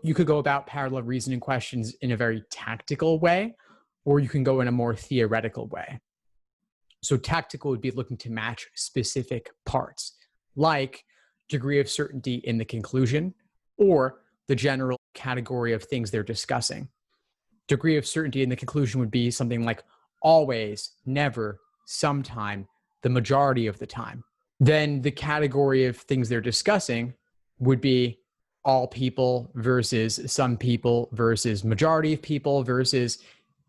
you could go about parallel reasoning questions in a very tactical way, or you can go in a more theoretical way. So tactical would be looking to match specific parts, like degree of certainty in the conclusion or the general category of things they're discussing. Degree of certainty in the conclusion would be something like always, never, sometime, the majority of the time. Then the category of things they're discussing would be all people versus some people versus majority of people versus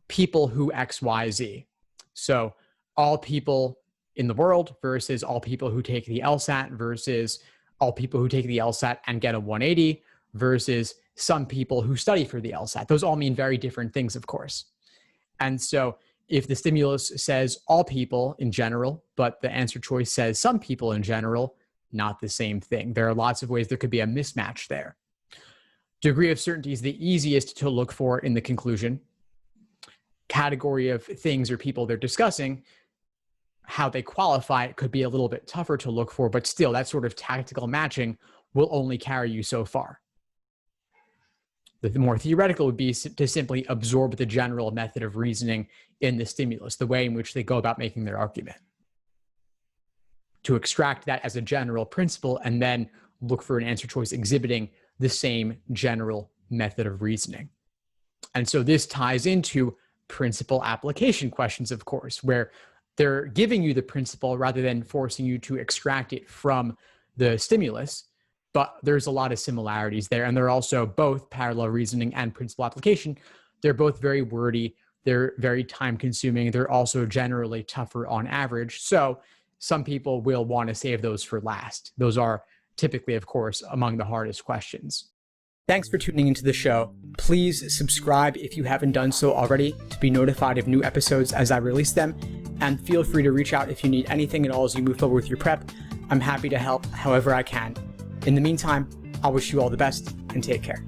people who X, Y, Z. So all people in the world versus all people who take the LSAT versus all people who take the LSAT and get a 180 versus some people who study for the LSAT. Those all mean very different things, of course. And so if the stimulus says all people in general, but the answer choice says some people in general, not the same thing. There are lots of ways there could be a mismatch there. Degree of certainty is the easiest to look for in the conclusion. Category of things or people they're discussing, how they qualify it could be a little bit tougher to look for, but still that sort of tactical matching will only carry you so far. The more theoretical would be to simply absorb the general method of reasoning in the stimulus, the way in which they go about making their argument. To extract that as a general principle and then look for an answer choice exhibiting the same general method of reasoning. And so this ties into principle application questions, of course, where they're giving you the principle rather than forcing you to extract it from the stimulus. But there's a lot of similarities there. And they're also both parallel reasoning and principle application. They're both very wordy. They're very time consuming. They're also generally tougher on average. So some people will want to save those for last. Those are typically, of course, among the hardest questions. Thanks for tuning into the show. Please subscribe if you haven't done so already to be notified of new episodes as I release them. And feel free to reach out if you need anything at all as you move forward with your prep. I'm happy to help however I can. In the meantime, I'll wish you all the best and take care.